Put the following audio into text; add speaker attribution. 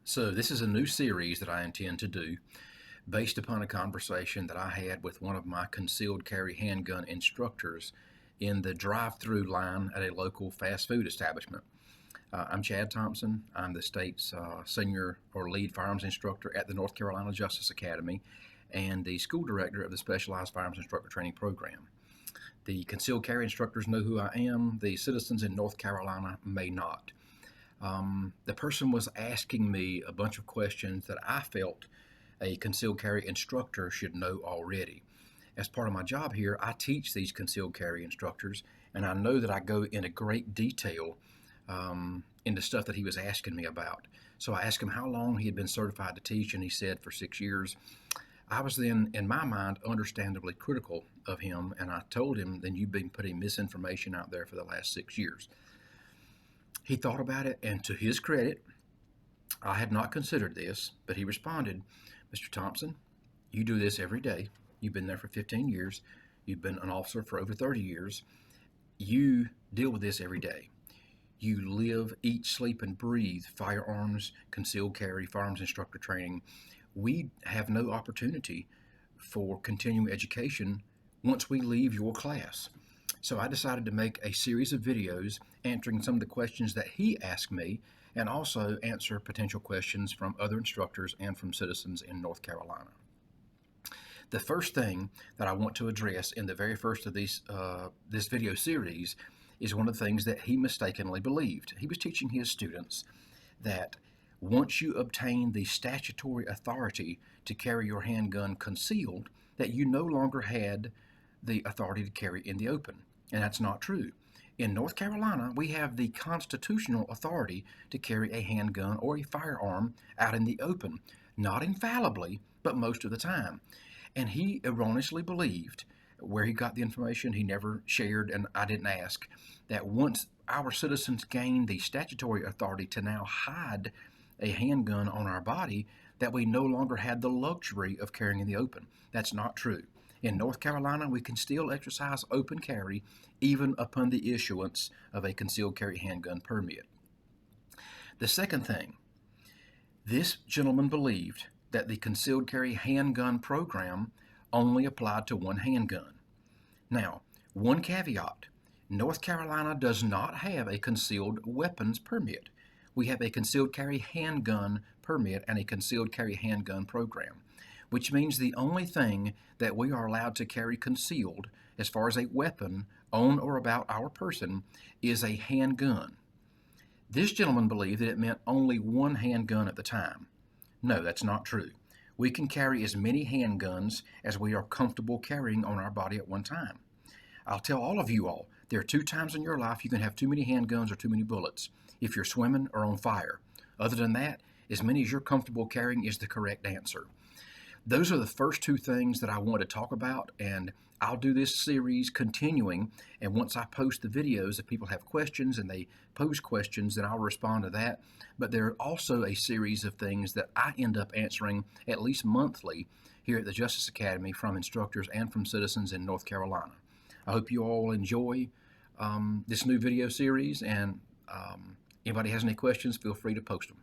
Speaker 1: So this is a new series that I intend to do based upon a conversation that I had with one of my concealed carry handgun instructors in the drive-through line at a local fast food establishment. I'm Chad Thompson. I'm the state's senior or lead firearms instructor at the North Carolina Justice Academy and the school director of the Specialized Firearms Instructor Training Program. The concealed carry instructors know who I am. The citizens in North Carolina may not. The person was asking me a bunch of questions that I felt a concealed carry instructor should know already. As part of my job here, I teach these concealed carry instructors, and I know that I go into great detail into stuff that he was asking me about. So I asked him how long he had been certified to teach, and he said for 6 years. I was then, in my mind, understandably critical of him, and I told him, then you've been putting misinformation out there for the last 6 years. He thought about it, and to his credit, I had not considered this, but he responded, Mr. Thompson, you do this every day. You've been there for 15 years. You've been an officer for over 30 years. You deal with this every day. You live, eat, sleep, and breathe firearms, concealed carry, firearms instructor training. We have no opportunity for continuing education once we leave your class. So I decided to make a series of videos answering some of the questions that he asked me, and also answer potential questions from other instructors and from citizens in North Carolina. The first thing that I want to address in the very first of this video series is one of the things that he mistakenly believed. He was teaching his students that once you obtain the statutory authority to carry your handgun concealed, that you no longer had the authority to carry in the open. And that's not true. In North Carolina, we have the constitutional authority to carry a handgun or a firearm out in the open. Not infallibly, but most of the time. And he erroneously believed, where he got the information he never shared and I didn't ask, that once our citizens gained the statutory authority to now hide a handgun on our body, that we no longer had the luxury of carrying in the open. That's not true. In North Carolina, we can still exercise open carry even upon the issuance of a concealed carry handgun permit. The second thing, this gentleman believed that the concealed carry handgun program only applied to one handgun. Now, one caveat, North Carolina does not have a concealed weapons permit. We have a concealed carry handgun permit and a concealed carry handgun program, which means the only thing that we are allowed to carry concealed as far as a weapon on or about our person is a handgun. This gentleman believed that it meant only one handgun at the time. No, that's not true. We can carry as many handguns as we are comfortable carrying on our body at one time. I'll tell all of you all, there are 2 times in your life you can have too many handguns or too many bullets: if you're swimming or on fire. Other than that, as many as you're comfortable carrying is the correct answer. Those are the first 2 things that I want to talk about, and I'll do this series continuing, and once I post the videos, if people have questions and they pose questions, then I'll respond to that. But there are also a series of things that I end up answering at least monthly here at the Justice Academy from instructors and from citizens in North Carolina. I hope you all enjoy this new video series, and anybody has any questions, feel free to post them.